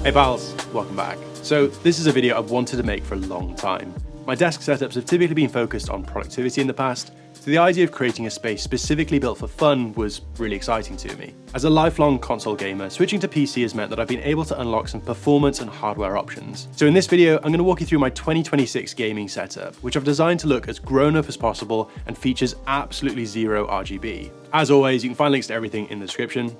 Hey pals, welcome back. So this is a video I've wanted to make for a long time. My desk setups have typically been focused on productivity in the past, so the idea of creating a space specifically built for fun was really exciting to me. As a lifelong console gamer, switching to PC has meant that I've been able to unlock some performance and hardware options. So in this video, I'm going to walk you through my 2026 gaming setup, which I've designed to look as grown up as possible and features absolutely zero RGB. As always, you can find links to everything in the description.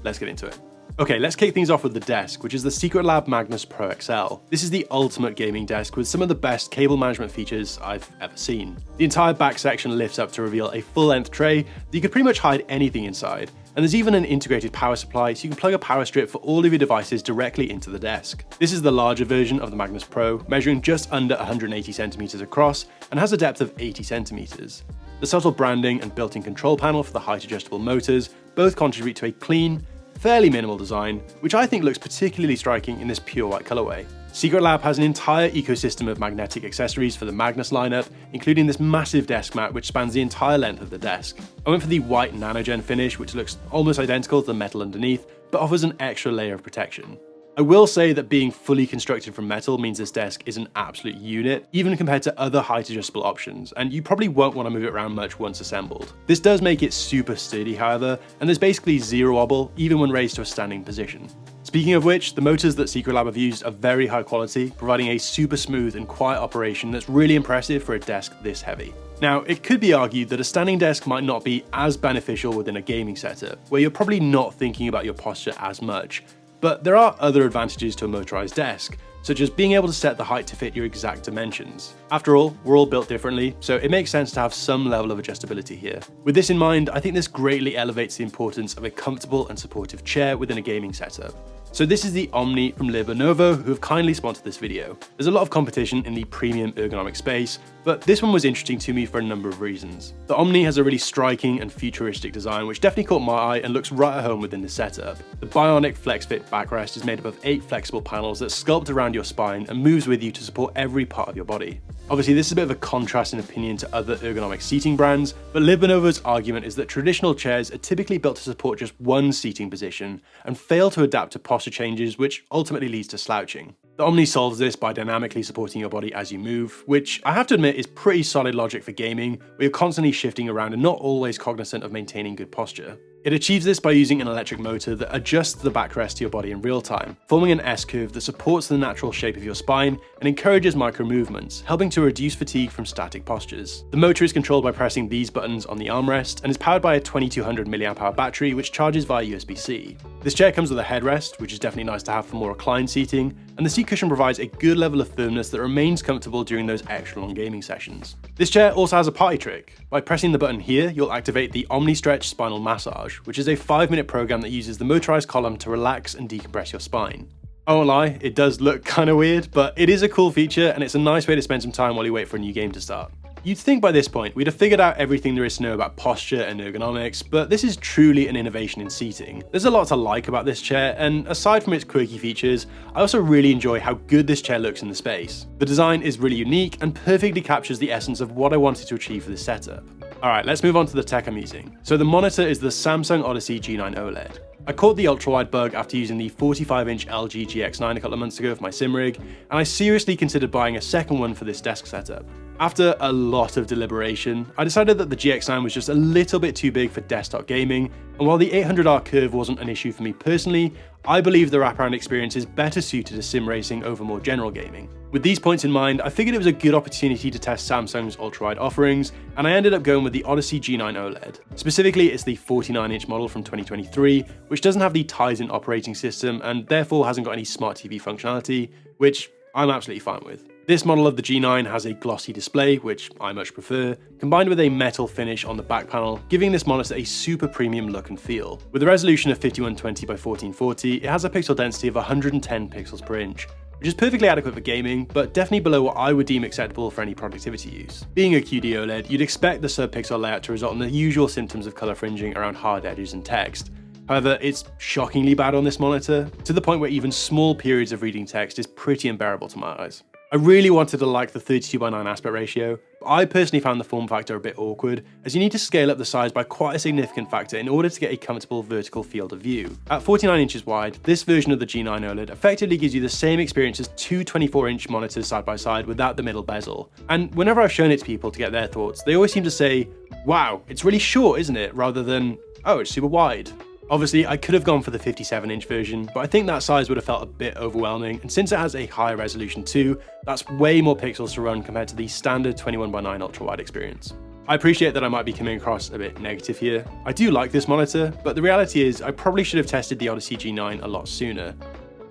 Let's get into it. Okay, let's kick things off with the desk, which is the Secretlab Magnus Pro XL. This is the ultimate gaming desk with some of the best cable management features I've ever seen. The entire back section lifts up to reveal a full-length tray that you could pretty much hide anything inside. And there's even an integrated power supply, so you can plug a power strip for all of your devices directly into the desk. This is the larger version of the Magnus Pro, measuring just under 180 centimeters across and has a depth of 80 centimeters. The subtle branding and built-in control panel for the height adjustable motors both contribute to a clean, fairly minimal design, which I think looks particularly striking in this pure white colorway. Secretlab has an entire ecosystem of magnetic accessories for the Magnus lineup, including this massive desk mat which spans the entire length of the desk. I went for the white nanogen finish, which looks almost identical to the metal underneath, but offers an extra layer of protection. I will say that being fully constructed from metal means this desk is an absolute unit, even compared to other height adjustable options, and you probably won't want to move it around much once assembled. This does make it super sturdy, however, and there's basically zero wobble, even when raised to a standing position. Speaking of which, the motors that Secretlab have used are very high quality, providing a super smooth and quiet operation that's really impressive for a desk this heavy. Now, it could be argued that a standing desk might not be as beneficial within a gaming setup, where you're probably not thinking about your posture as much. But there are other advantages to a motorized desk, such as being able to set the height to fit your exact dimensions. After all, we're all built differently, so it makes sense to have some level of adjustability here. With this in mind, I think this greatly elevates the importance of a comfortable and supportive chair within a gaming setup. So this is the Omni from Ergonomic, who have kindly sponsored this video. There's a lot of competition in the premium ergonomic space, but this one was interesting to me for a number of reasons. The Omni has a really striking and futuristic design which definitely caught my eye and looks right at home within the setup. The bionic FlexFit backrest is made up of 8 flexible panels that sculpt around your spine and moves with you to support every part of your body. Obviously, this is a bit of a contrast in opinion to other ergonomic seating brands, but Ergonomic's argument is that traditional chairs are typically built to support just one seating position and fail to adapt to posture changes, which ultimately leads to slouching. The Omni solves this by dynamically supporting your body as you move, which I have to admit is pretty solid logic for gaming, where you're constantly shifting around and not always cognizant of maintaining good posture. It achieves this by using an electric motor that adjusts the backrest to your body in real time, forming an S-curve that supports the natural shape of your spine and encourages micro movements, helping to reduce fatigue from static postures. The motor is controlled by pressing these buttons on the armrest and is powered by a 2200 mAh battery which charges via USB-C. This chair comes with a headrest, which is definitely nice to have for more reclined seating, and the seat cushion provides a good level of firmness that remains comfortable during those extra long gaming sessions. This chair also has a party trick. By pressing the button here, you'll activate the Omni Stretch Spinal Massage, which is a 5-minute program that uses the motorized column to relax and decompress your spine. I won't lie, it does look kinda weird, but it is a cool feature and it's a nice way to spend some time while you wait for a new game to start. You'd think by this point we'd have figured out everything there is to know about posture and ergonomics, but this is truly an innovation in seating. There's a lot to like about this chair, and aside from its quirky features, I also really enjoy how good this chair looks in the space. The design is really unique and perfectly captures the essence of what I wanted to achieve for this setup. Alright, let's move on to the tech I'm using. So the monitor is the Samsung Odyssey G9 OLED. I caught the ultra-wide bug after using the 45-inch LG GX9 a couple of months ago for my sim rig, and I seriously considered buying a second one for this desk setup. After a lot of deliberation, I decided that the GX9 was just a little bit too big for desktop gaming, and while the 800R curve wasn't an issue for me personally, I believe the wraparound experience is better suited to sim racing over more general gaming. With these points in mind, I figured it was a good opportunity to test Samsung's ultra-wide offerings, and I ended up going with the Odyssey G9 OLED. Specifically, it's the 49-inch model from 2023, which doesn't have the Tizen operating system and therefore hasn't got any smart TV functionality, which I'm absolutely fine with. This model of the G9 has a glossy display, which I much prefer, combined with a metal finish on the back panel, giving this monitor a super premium look and feel. With a resolution of 5120 by 1440, it has a pixel density of 110 pixels per inch, which is perfectly adequate for gaming, but definitely below what I would deem acceptable for any productivity use. Being a QD OLED, you'd expect the sub-pixel layout to result in the usual symptoms of color fringing around hard edges and text. However, it's shockingly bad on this monitor, to the point where even small periods of reading text is pretty unbearable to my eyes. I really wanted to like the 32:9 aspect ratio, but I personally found the form factor a bit awkward, as you need to scale up the size by quite a significant factor in order to get a comfortable vertical field of view. At 49 inches wide, this version of the G9 OLED effectively gives you the same experience as two 24-inch monitors side by side without the middle bezel. And whenever I've shown it to people to get their thoughts, they always seem to say, "Wow, it's really short, isn't it?" rather than, "Oh, it's super wide." Obviously, I could have gone for the 57-inch version, but I think that size would have felt a bit overwhelming, and since it has a higher resolution too, that's way more pixels to run compared to the standard 21:9 ultra-wide experience. I appreciate that I might be coming across a bit negative here. I do like this monitor, but the reality is I probably should have tested the Odyssey G9 a lot sooner.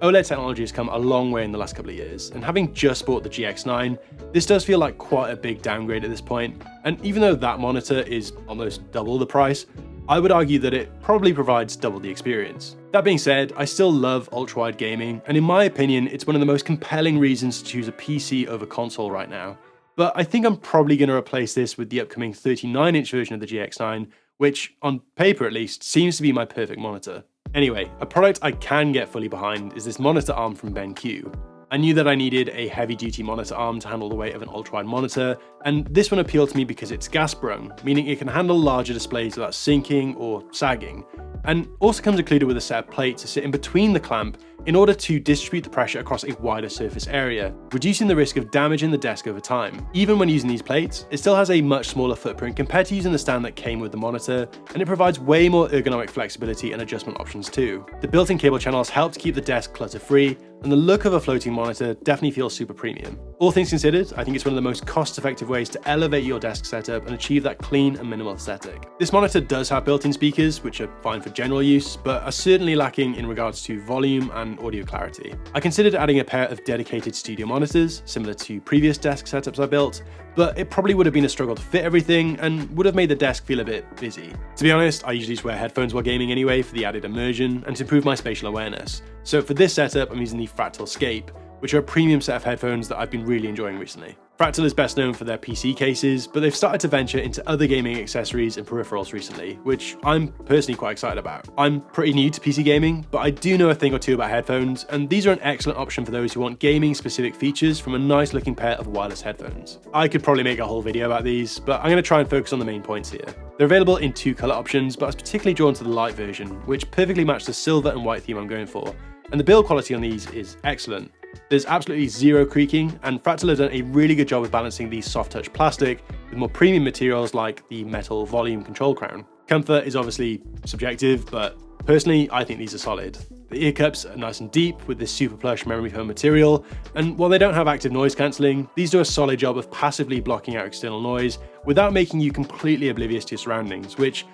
OLED technology has come a long way in the last couple of years, and having just bought the GX9, this does feel like quite a big downgrade at this point, and even though that monitor is almost double the price, I would argue that it probably provides double the experience. That being said, I still love ultra-wide gaming, and in my opinion, it's one of the most compelling reasons to choose a PC over console right now. But I think I'm probably going to replace this with the upcoming 39-inch version of the GX9, which, on paper at least, seems to be my perfect monitor. Anyway, a product I can get fully behind is this monitor arm from BenQ. I knew that I needed a heavy-duty monitor arm to handle the weight of an ultra-wide monitor, and this one appealed to me because it's gas-sprung, meaning it can handle larger displays without sinking or sagging, and also comes included with a set of plates to sit in between the clamp in order to distribute the pressure across a wider surface area, reducing the risk of damaging the desk over time. Even when using these plates, it still has a much smaller footprint compared to using the stand that came with the monitor, and it provides way more ergonomic flexibility and adjustment options too. The built-in cable channels help to keep the desk clutter-free, and the look of a floating monitor definitely feels super premium. All things considered, I think it's one of the most cost-effective ways to elevate your desk setup and achieve that clean and minimal aesthetic. This monitor does have built-in speakers, which are fine for general use, but are certainly lacking in regards to volume and audio clarity. I considered adding a pair of dedicated studio monitors, similar to previous desk setups I built, but it probably would have been a struggle to fit everything and would have made the desk feel a bit busy. To be honest, I usually just wear headphones while gaming anyway for the added immersion and to improve my spatial awareness. So for this setup, I'm using the Fractal Scape, which are a premium set of headphones that I've been really enjoying recently. Fractal is best known for their PC cases, but they've started to venture into other gaming accessories and peripherals recently, which I'm personally quite excited about. I'm pretty new to PC gaming, but I do know a thing or two about headphones, and these are an excellent option for those who want gaming-specific features from a nice-looking pair of wireless headphones. I could probably make a whole video about these, but I'm going to try and focus on the main points here. They're available in two color options, but I was particularly drawn to the light version, which perfectly matched the silver and white theme I'm going for, and the build quality on these is excellent. There's absolutely zero creaking, and Fractal have done a really good job of balancing the soft touch plastic with more premium materials like the metal volume control crown. Comfort is obviously subjective, but personally I think these are solid. The ear cups are nice and deep with this super plush memory foam material, and while they don't have active noise cancelling, these do a solid job of passively blocking out external noise without making you completely oblivious to your surroundings, which,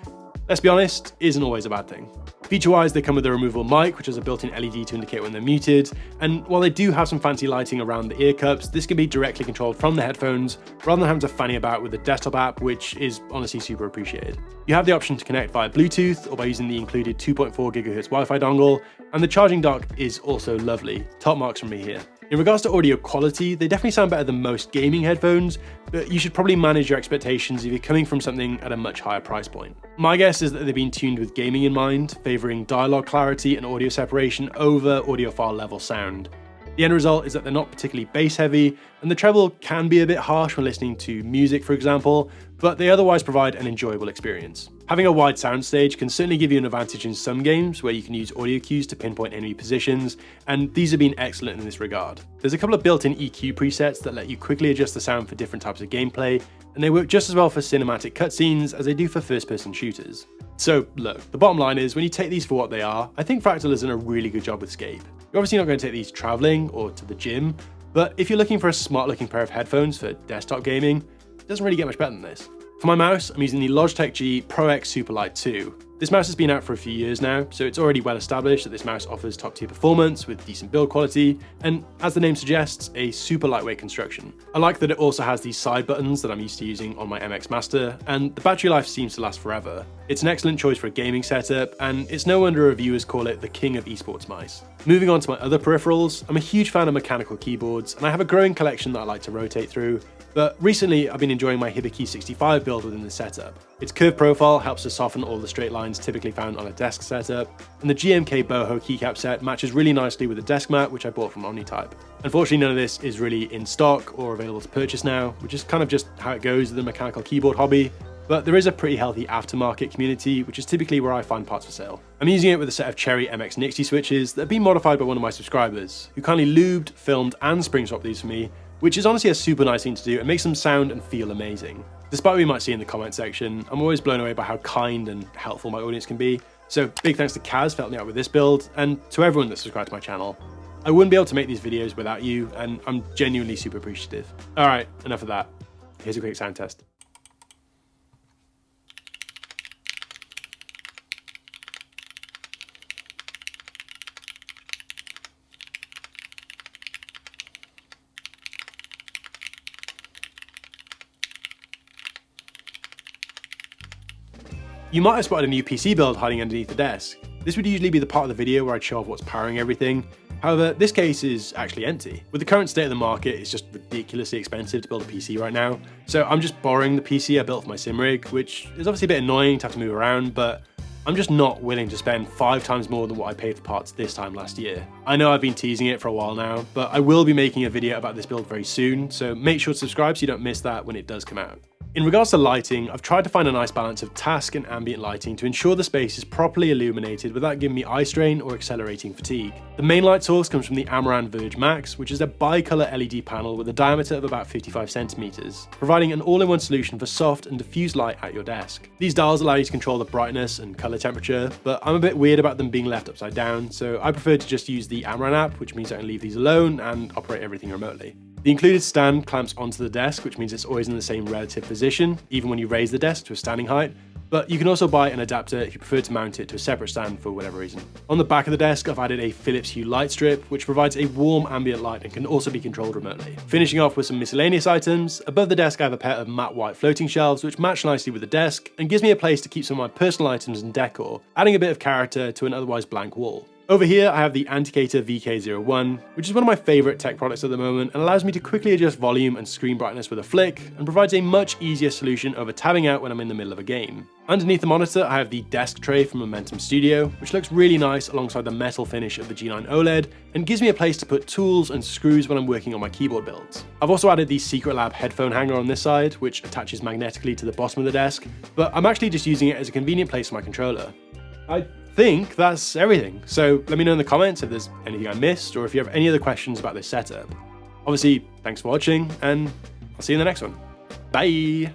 let's be honest, isn't always a bad thing. Feature-wise, they come with a removable mic, which has a built-in LED to indicate when they're muted, and while they do have some fancy lighting around the ear cups, this can be directly controlled from the headphones, rather than having to fanny about with the desktop app, which is honestly super appreciated. You have the option to connect via Bluetooth, or by using the included 2.4 GHz Wi-Fi dongle, and the charging dock is also lovely. Top marks from me here. In regards to audio quality, they definitely sound better than most gaming headphones, but you should probably manage your expectations if you're coming from something at a much higher price point. My guess is that they've been tuned with gaming in mind, favouring dialogue clarity and audio separation over audiophile level sound. The end result is that they're not particularly bass heavy, and the treble can be a bit harsh when listening to music, for example, but they otherwise provide an enjoyable experience. Having a wide soundstage can certainly give you an advantage in some games where you can use audio cues to pinpoint enemy positions, and these have been excellent in this regard. There's a couple of built-in EQ presets that let you quickly adjust the sound for different types of gameplay, and they work just as well for cinematic cutscenes as they do for first-person shooters. So look, the bottom line is, when you take these for what they are, I think Fractal has done a really good job with Scape. You're obviously not going to take these traveling or to the gym, but if you're looking for a smart-looking pair of headphones for desktop gaming, it doesn't really get much better than this. For my mouse, I'm using the Logitech G Pro X Superlight 2. This mouse has been out for a few years now, so it's already well established that this mouse offers top-tier performance with decent build quality, and as the name suggests, a super lightweight construction. I like that it also has these side buttons that I'm used to using on my MX Master, and the battery life seems to last forever. It's an excellent choice for a gaming setup, and it's no wonder reviewers call it the king of esports mice. Moving on to my other peripherals, I'm a huge fan of mechanical keyboards, and I have a growing collection that I like to rotate through, But recently, I've been enjoying my Hibiki 65 build within the setup. Its curved profile helps to soften all the straight lines typically found on a desk setup, and the GMK boho keycap set matches really nicely with the desk mat, which I bought from Omnitype. Unfortunately, none of this is really in stock or available to purchase now, which is kind of just how it goes with the mechanical keyboard hobby, but there is a pretty healthy aftermarket community, which is typically where I find parts for sale. I'm using it with a set of Cherry MX Nixie switches that have been modified by one of my subscribers, who kindly lubed, filmed, and spring swapped these for me, which is honestly a super nice thing to do and makes them sound and feel amazing. Despite what you might see in the comment section, I'm always blown away by how kind and helpful my audience can be, so big thanks to Kaz for helping me out with this build, and to everyone that's subscribed to my channel. I wouldn't be able to make these videos without you, and I'm genuinely super appreciative. Alright, enough of that. Here's a quick sound test. You might have spotted a new PC build hiding underneath the desk. This would usually be the part of the video where I'd show off what's powering everything. However, this case is actually empty. With the current state of the market, it's just ridiculously expensive to build a PC right now. So I'm just borrowing the PC I built for my sim rig, which is obviously a bit annoying to have to move around, but I'm just not willing to spend 5 times more than what I paid for parts this time last year. I know I've been teasing it for a while now, but I will be making a video about this build very soon, so make sure to subscribe so you don't miss that when it does come out. In regards to lighting, I've tried to find a nice balance of task and ambient lighting to ensure the space is properly illuminated without giving me eye strain or accelerating fatigue. The main light source comes from the Amaran Verge Max, which is a bi-colour LED panel with a diameter of about 55 centimeters, providing an all-in-one solution for soft and diffused light at your desk. These dials allow you to control the brightness and colour temperature, but I'm a bit weird about them being left upside down, so I prefer to just use the Amaran app, which means I can leave these alone and operate everything remotely. The included stand clamps onto the desk, which means it's always in the same relative position, even when you raise the desk to a standing height, but you can also buy an adapter if you prefer to mount it to a separate stand for whatever reason. On the back of the desk, I've added a Philips Hue light strip, which provides a warm ambient light and can also be controlled remotely. Finishing off with some miscellaneous items, above the desk I have a pair of matte white floating shelves which match nicely with the desk and gives me a place to keep some of my personal items and decor, adding a bit of character to an otherwise blank wall. Over here, I have the Anticator VK01, which is one of my favourite tech products at the moment and allows me to quickly adjust volume and screen brightness with a flick and provides a much easier solution over tabbing out when I'm in the middle of a game. Underneath the monitor, I have the desk tray from Momentum Studio, which looks really nice alongside the metal finish of the G9 OLED and gives me a place to put tools and screws when I'm working on my keyboard builds. I've also added the Secret Lab headphone hanger on this side, which attaches magnetically to the bottom of the desk, but I'm actually just using it as a convenient place for my controller. I think that's everything, so let me know in the comments if there's anything I missed or if you have any other questions about this setup. Obviously, thanks for watching, and I'll see you in the next one. Bye!